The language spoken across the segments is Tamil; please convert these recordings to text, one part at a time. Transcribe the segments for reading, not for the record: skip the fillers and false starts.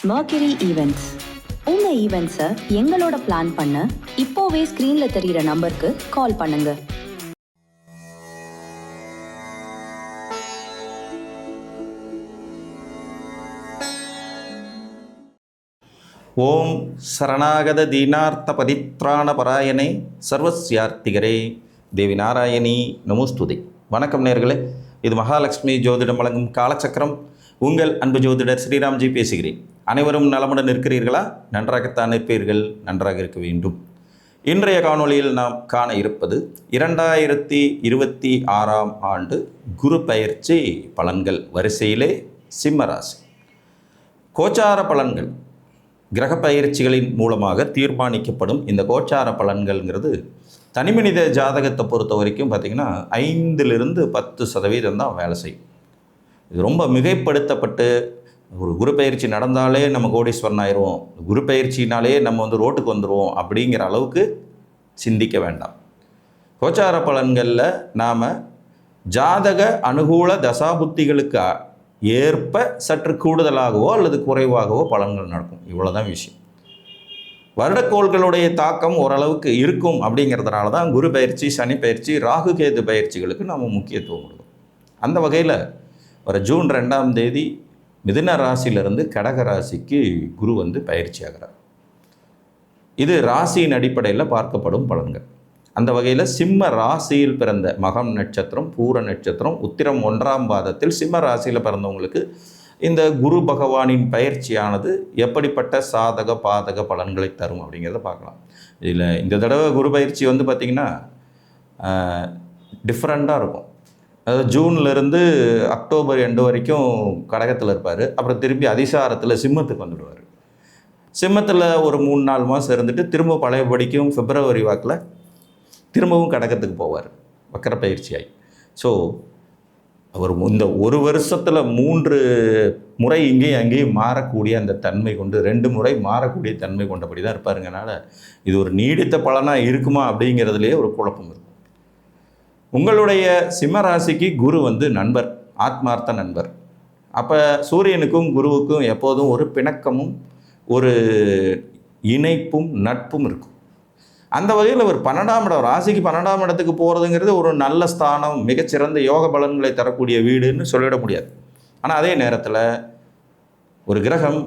Mercury Events. உங்க ஈவெண்ட்ஸை எங்களோட பிளான் பண்ண இப்போவே ஸ்க்ரீன்ல தெரியிற நம்பருக்கு கால் பண்ணுங்க. ஓம் சரணாகத தீனார்த்த பதித்ராண பராயணே சர்வஸ்யார்த்திகரே தேவி நாராயணி நமோஸ்துதே. வணக்கம் நேயர்களே, இது மகாலட்சுமி ஜோதிடம் வழங்கும் காலச்சக்கரம். உங்கள் அன்பு ஜோதிடர் ஸ்ரீராம்ஜி பேசுகிறேன். அனைவரும் நலமுடன் இருக்கிறீர்களா? நன்றாகத்தான் இருப்பீர்கள், நன்றாக இருக்க வேண்டும். இன்றைய காணொளியில் நாம் காண இருப்பது 2026 ஆண்டு குரு பயிற்சி பலன்கள் வரிசையிலே சிம்மராசி. கோச்சார பலன்கள் கிரக பயிற்சிகளின் மூலமாக தீர்மானிக்கப்படும். இந்த கோச்சார பலன்கள்ங்கிறது தனிமனித ஜாதகத்தை பொறுத்த வரைக்கும் பார்த்திங்கன்னா 5-10% தான் வேலை செய்யும். இது ரொம்ப மிகைப்படுத்தப்பட்டு ஒரு குரு பயிற்சி நடந்தாலே நம்ம கோடீஸ்வரன் ஆயிடுவோம், குரு பயிற்சினாலே நம்ம ரோட்டுக்கு வந்துடுவோம் அப்படிங்கிற அளவுக்கு சிந்திக்க வேண்டாம். கோச்சார பலன்களில் நாம் ஜாதக அனுகூல தசாபுத்திகளுக்கு ஏற்ப சற்று கூடுதலாகவோ அல்லது குறைவாகவோ பலன்கள் நடக்கும். இவ்வளோதான் விஷயம். வருடக்கோள்களுடைய தாக்கம் ஓரளவுக்கு இருக்கும். அப்படிங்கிறதுனால தான் குரு பயிற்சி, சனி பயிற்சி, ராகு கேது பயிற்சிகளுக்கு நாம் முக்கியத்துவம் கொடுக்கும். அந்த வகையில் வர ஜூன் 2ஆம் தேதி மிதுன ராசியிலிருந்து கடக ராசிக்கு குரு பயிற்சி ஆகிறார். இது ராசியின் அடிப்படையில் பார்க்கப்படும் பலன்கள். அந்த வகையில் சிம்ம ராசியில் பிறந்த மகம் நட்சத்திரம், பூர நட்சத்திரம், உத்திரம் 1ஆம் பாதத்தில் சிம்ம ராசியில் பிறந்தவங்களுக்கு இந்த குரு பகவானின் பயிற்சியானது எப்படிப்பட்ட சாதக பாதக பலன்களை தரும் அப்படிங்கிறத பார்க்கலாம். இதில் இந்த தடவை குரு பயிற்சி பார்த்திங்கன்னா டிஃப்ரெண்ட்டாக இருக்கும். அதாவது ஜூன்லேருந்து அக்டோபர் எண்டு வரைக்கும் கடகத்தில் இருப்பார். அப்புறம் திரும்பி அதிசாரத்தில் சிம்மத்துக்கு வந்துடுவார். சிம்மத்தில் ஒரு 3-4 மாதம் இருந்துட்டு திரும்ப பழையபடிக்கும் பிப்ரவரி வாக்கில் திரும்பவும் கடகத்துக்கு போவார் வக்கர பயிற்சியாகி. ஸோ அவர் இந்த ஒரு வருஷத்தில் 3 முறை இங்கேயும் அங்கேயும் மாறக்கூடிய அந்த தன்மை கொண்டு 2 முறை மாறக்கூடிய தன்மை கொண்டபடி தான் இருப்பாருங்கனால இது ஒரு நீடித்த பலனாக இருக்குமா அப்படிங்கிறதுலேயே ஒரு குழப்பம் இருக்கும். உங்களுடைய சிம்மராசிக்கு குரு நண்பர், ஆத்மார்த்த நண்பர். அப்போ சூரியனுக்கும் குருவுக்கும் எப்போதும் ஒரு பிணக்கமும் ஒரு இணைப்பும் நட்பும் இருக்கும். அந்த வகையில் ஒரு 12ஆம் இடம், ராசிக்கு 12ஆம் இடத்துக்கு போகிறதுங்கிறது ஒரு நல்ல ஸ்தானம், மிகச்சிறந்த யோக பலன்களை தரக்கூடிய வீடுன்னு சொல்லிட முடியாது. ஆனால் அதே நேரத்தில் ஒரு கிரகம்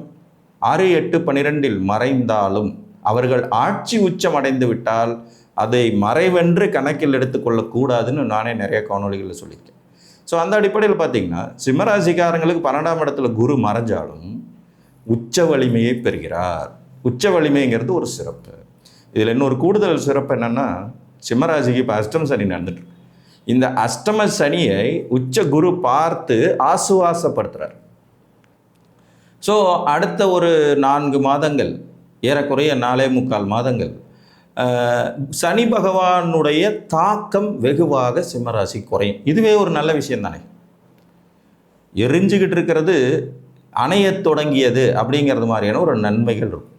6, 8, 12 மறைந்தாலும் அவர்கள் ஆட்சி உச்சம் அடைந்து விட்டால் அதை மறைவென்று கணக்கில் எடுத்துக்கொள்ளக்கூடாதுன்னு நானே நிறைய காணொலிகளில் சொல்லியிருக்கேன். ஸோ அந்த அடிப்படையில் பார்த்திங்கன்னா சிம்மராசிக்காரங்களுக்கு 12ஆம் இடத்துல குரு மறைஞ்சாலும் உச்ச வலிமையை பெறுகிறார். உச்ச வலிமைங்கிறது ஒரு சிறப்பு. இதில் இன்னொரு கூடுதல் சிறப்பு என்னென்னா, சிம்மராசிக்கு இப்போ அஷ்டம சனி நடந்துட்டு, இந்த அஷ்டம சனியை உச்ச குரு பார்த்து ஆசுவாசப்படுத்துகிறார். ஸோ அடுத்த ஒரு 4 மாதங்கள், ஏறக்குறைய 4.25 மாதங்கள் சனி பகவானுடைய தாக்கம் வெகுவாக சிம்மராசி குறையும். இதுவே ஒரு நல்ல விஷயம் தானே. எரிஞ்சுக்கிட்டு இருக்கிறது அணையத் தொடங்கியது அப்படிங்கிறது மாதிரியான ஒரு நன்மைகள் இருக்கும்.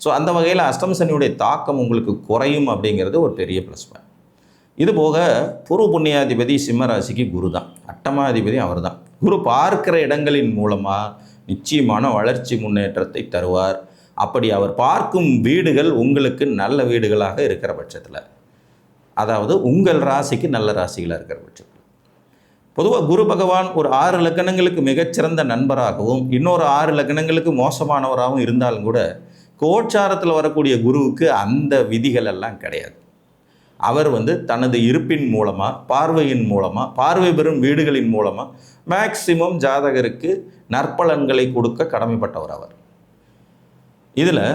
ஸோ அந்த வகையில் அஷ்டம சனியுடைய தாக்கம் உங்களுக்கு குறையும் அப்படிங்கிறது ஒரு பெரிய ப்ளஸ் பாயிண்ட். இது போக பூர்வ புண்ணியாதிபதி சிம்மராசிக்கு குரு தான், அட்டமாதிபதி அவர் தான். குரு பார்க்கிற இடங்களின் மூலமாக நிச்சயமான வளர்ச்சி முன்னேற்றத்தை தருவார். அப்படி அவர் பார்க்கும் வீடுகள் உங்களுக்கு நல்ல வீடுகளாக இருக்கிற பட்சத்தில், அதாவது உங்கள் ராசிக்கு நல்ல ராசிகளாக இருக்கிற பட்சத்தில், பொதுவாக குரு பகவான் ஒரு 6 லக்னங்களுக்கு மிகச்சிறந்த நண்பராகவும் இன்னொரு 6 லக்னங்களுக்கு மோசமானவராகவும் இருந்தாலும் கூட கோச்சாரத்தில் வரக்கூடிய குருவுக்கு அந்த விதிகள் எல்லாம் கிடையாது. அவர் தனது இருப்பின் மூலமாக, பார்வையின் மூலமாக, பார்வை பெறும் வீடுகளின் மூலமாக மேக்சிமம் ஜாதகருக்கு நற்பலன்களை கொடுக்க கடமைப்பட்டவர் அவர். இதில்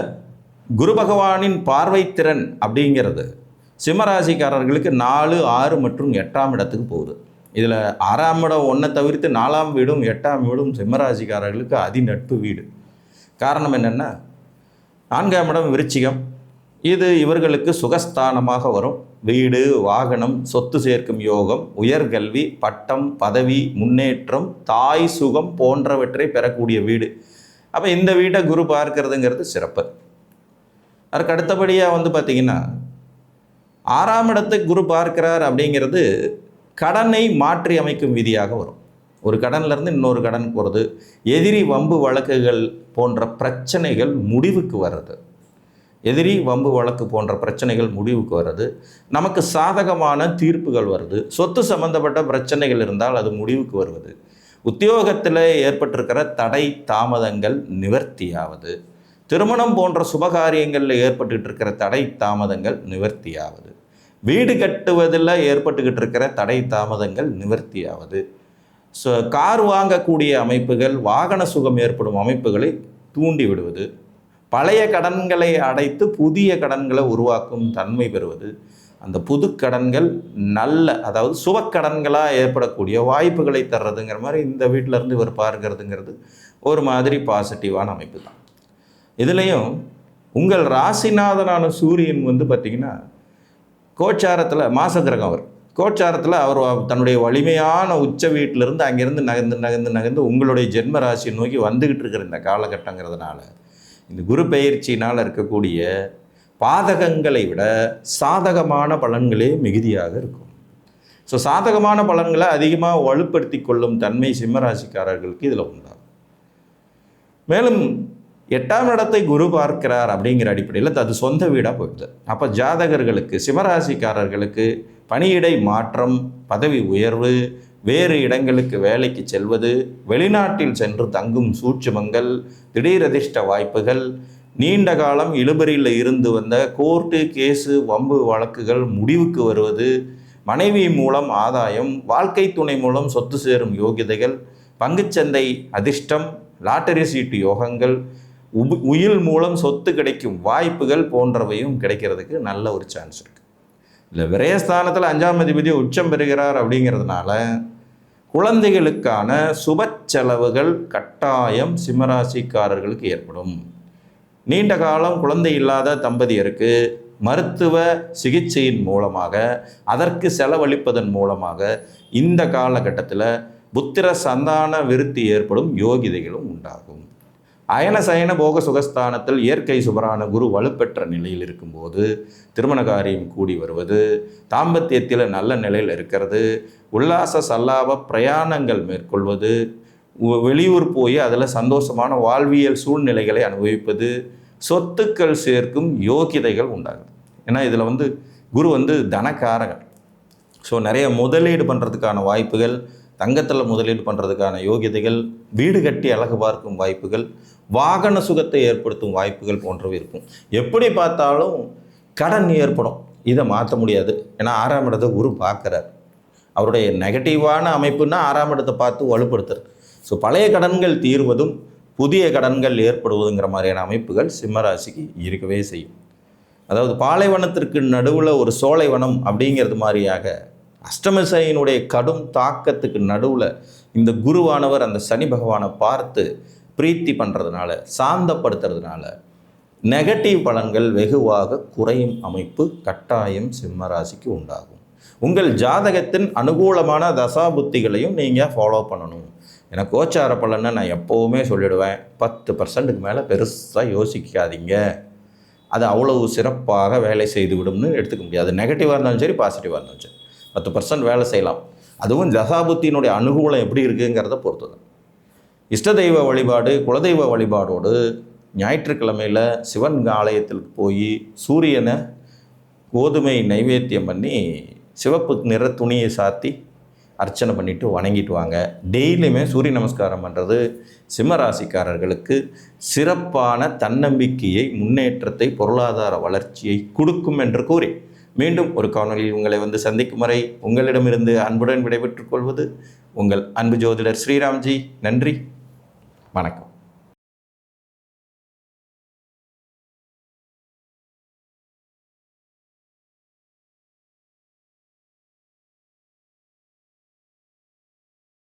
குரு பகவானின் பார்வை திறன் அப்படிங்கிறது சிம்மராசிக்காரர்களுக்கு 4, 6 மற்றும் 8ஆம் இடத்துக்கு போகுது. இதில் 6ஆம் இடம் 1 தவிர்த்து 4ஆம் வீடும் 8ஆம் வீடும் சிம்மராசிக்காரர்களுக்கு அதிநட்பு வீடு. காரணம் என்னென்னா, 4ஆம் இடம் விருச்சிகம், இது இவர்களுக்கு சுகஸ்தானமாக வரும். வீடு, வாகனம், சொத்து சேர்க்கும் யோகம், உயர்கல்வி, பட்டம், பதவி, முன்னேற்றம், தாய் சுகம் போன்றவற்றை பெறக்கூடிய வீடு. அப்போ இந்த வீட்டை குரு பார்க்கிறதுங்கிறது சிறப்பு. அதுக்கு அடுத்தபடியாக பார்த்திங்கன்னா 6ஆம் இடத்தை குரு பார்க்கிறார் அப்படிங்கிறது கடனை மாற்றி அமைக்கும் விதியாக வரும். ஒரு கடன்லேருந்து இன்னொரு கடன் போகிறது, எதிரி வம்பு வழக்குகள் போன்ற பிரச்சனைகள் முடிவுக்கு வர்றது, எதிரி வம்பு வழக்கு போன்ற பிரச்சனைகள் முடிவுக்கு வர்றது, நமக்கு சாதகமான தீர்ப்புகள் வருது, சொத்து சம்பந்தப்பட்ட பிரச்சனைகள் இருந்தால் அது முடிவுக்கு வருவது, உத்தியோகத்தில் ஏற்பட்டிருக்கிற தடை தாமதங்கள் நிவர்த்தியாவது, திருமணம் போன்ற சுபகாரியங்களில் ஏற்பட்டுக்கிட்டு இருக்கிற தடை தாமதங்கள் நிவர்த்தியாவது, வீடு கட்டுவதில் ஏற்பட்டுக்கிட்டு இருக்கிற தடை தாமதங்கள் நிவர்த்தியாவது, கார் வாங்கக்கூடிய அமைப்புகள், வாகன சுகம் ஏற்படும் அமைப்புகளை தூண்டி விடுவது, பழைய கடன்களை அடைத்து புதிய கடன்களை உருவாக்கும் தன்மை பெறுவது, அந்த புது கடன்கள் நல்ல, அதாவது சுபக்கடன்களாக ஏற்படக்கூடிய வாய்ப்புகளை தர்றதுங்கிற மாதிரி இந்த வீட்டிலேருந்து இவர் பார்க்கறதுங்கிறது ஒரு மாதிரி பாசிட்டிவான அமைப்பு தான். இதுலேயும் உங்கள் ராசிநாதனான சூரியன் பார்த்திங்கன்னா கோச்சாரத்தில் மாச கிரகம், அவர் கோச்சாரத்தில் அவர் தன்னுடைய வலிமையான உச்ச வீட்டிலிருந்து அங்கேருந்து நகர்ந்து உங்களுடைய ஜென்ம ராசியை நோக்கி வந்துக்கிட்டு இருக்கிற இந்த காலகட்டங்கிறதுனால இந்த குரு பெயர்ச்சினால் இருக்கக்கூடிய பாதகங்களை விட சாதகமான பலன்களே மிகுதியாக இருக்கும். ஸோ சாதகமான பலன்களை அதிகமாக வலுப்படுத்தி கொள்ளும் தன்மை சிம்மராசிக்காரர்களுக்கு இதில் உண்டாகும். மேலும் 8ஆம் இடத்தை குரு பார்க்கிறார் அப்படிங்கிற அடிப்படையில் அது சொந்த வீடாக போயிடுது. அப்போ ஜாதகர்களுக்கு, சிம்மராசிக்காரர்களுக்கு பணியிடை மாற்றம், பதவி உயர்வு, வேறு இடங்களுக்கு வேலைக்கு செல்வது, வெளிநாட்டில் சென்று தங்கும் சூட்சுமங்கள், திடீர் அதிர்ஷ்ட வாய்ப்புகள், நீண்ட காலம் இழுபறியில் இருந்து வந்த கோர்ட்டு கேஸு வம்பு வழக்குகள் முடிவுக்கு வருவது, மனைவி மூலம் ஆதாயம், வாழ்க்கை துணை மூலம் சொத்து சேரும் யோகிதைகள், பங்குச்சந்தை அதிர்ஷ்டம், லாட்டரி சீட்டு யோகங்கள், உயில் மூலம் சொத்து கிடைக்கும் வாய்ப்புகள் போன்றவையும் கிடைக்கிறதுக்கு நல்ல ஒரு சான்ஸ் இருக்குது. இல்லை விரயஸ்தானத்தில் 5ஆம் அதிபதி உச்சம் பெறுகிறார் அப்படிங்கிறதுனால குழந்தைகளுக்கான சுப செலவுகள் கட்டாயம் சிம்மராசிக்காரர்களுக்கு ஏற்படும். நீண்ட காலம் குழந்தை இல்லாத தம்பதியருக்கு மருத்துவ சிகிச்சையின் மூலமாக, அதற்கு செலவழிப்பதன் மூலமாக இந்த காலகட்டத்தில் புத்திர சந்தான விருத்தி ஏற்படும் யோகிதைகளும் உண்டாகும். அயன சயன போக சுகஸ்தானத்தில் இயற்கை சுபரான குரு வலுப்பெற்ற நிலையில் இருக்கும்போது திருமண காரியம் கூடி வருவது, தாம்பத்தியத்தில் நல்ல நிலையில் இருக்கிறது, உல்லாச சல்லாப பிரயாணங்கள் மேற்கொள்வது, வெளியூர் போய் அதில் சந்தோஷமான வாழ்வியல் சூழ்நிலைகளை அனுபவிப்பது, சொத்துக்கள் சேர்க்கும் யோகிதைகள் உண்டாகுது. ஏன்னா இதில் குரு தனக்காரகன். ஸோ நிறைய முதலீடு பண்ணுறதுக்கான வாய்ப்புகள், தங்கத்தில் முதலீடு பண்ணுறதுக்கான யோகியதைகள், வீடு கட்டி அழகு பார்க்கும் வாய்ப்புகள், வாகன சுகத்தை ஏற்படுத்தும் வாய்ப்புகள் போன்றவை இருக்கும். எப்படி பார்த்தாலும் கடன் ஏற்படும், இதை மாற்ற முடியாது. ஏன்னா 6ஆம் இடத்தை குரு பார்க்குறார். அவருடைய நெகட்டிவான அமைப்புன்னா 6ஆம் இடத்தை பார்த்து வலுப்படுத்துறது. ஸோ பழைய கடன்கள் தீர்வதும் புதிய கடன்கள் ஏற்படுவதுங்கிற மாதிரியான அமைப்புகள் சிம்மராசிக்கு இருக்கவே செய்யும். அதாவது பாலைவனத்திற்கு நடுவில் ஒரு சோலைவனம் அப்படிங்கிறது மாதிரியாக அஷ்டமசனியினுடைய கடும் தாக்கத்துக்கு நடுவில் இந்த குருவானவர் அந்த சனி பகவானை பார்த்து பிரீத்தி பண்ணுறதுனால, சாந்தப்படுத்துறதுனால நெகட்டிவ் பலன்கள் வெகுவாக குறையும் அமைப்பு கட்டாயம் சிம்மராசிக்கு உண்டாகும். உங்கள் ஜாதகத்தின் அனுகூலமான தசாபுத்திகளையும் நீங்கள் ஃபாலோ பண்ணணும். ஏன்னா கோச்சார பலனை நான் எப்போவுமே சொல்லிடுவேன், 10% மேலே பெருசாக யோசிக்காதீங்க, அது அவ்வளவு சிறப்பாக வேலை செய்து விடும்னு எடுத்துக்க முடியாது. நெகட்டிவாக இருந்தாலும் சரி, பாசிட்டிவாக இருந்தாலும் சரி, 10% வேலை செய்யலாம். அதுவும் தசாபுத்தியினுடைய அனுகூலம் எப்படி இருக்குங்கிறத பொறுத்து தான். இஷ்ட தெய்வ வழிபாடு, குலதெய்வ வழிபாடோடு ஞாயிற்றுக்கிழமையில் சிவன் ஆலயத்தில் போய் சூரியனை கோதுமை நைவேத்தியம் பண்ணி சிவப்பு நிற துணியை சாத்தி அர்ச்சனை பண்ணிவிட்டு வணங்கிட்டு வாங்க. டெய்லியுமே சூரிய நமஸ்காரம் பண்ணுறது சிம்மராசிக்காரர்களுக்கு சிறப்பான தன்னம்பிக்கையை, முன்னேற்றத்தை, பொருளாதார வளர்ச்சியை கொடுக்கும் என்று கூறி மீண்டும் ஒரு காணொலியில் உங்களை சந்திக்கும் வரை உங்களிடமிருந்து அன்புடன் விடைபெற்றுக் கொள்வது உங்கள் அன்பு ஜோதிடர் ஸ்ரீராம்ஜி. நன்றி, வணக்கம்.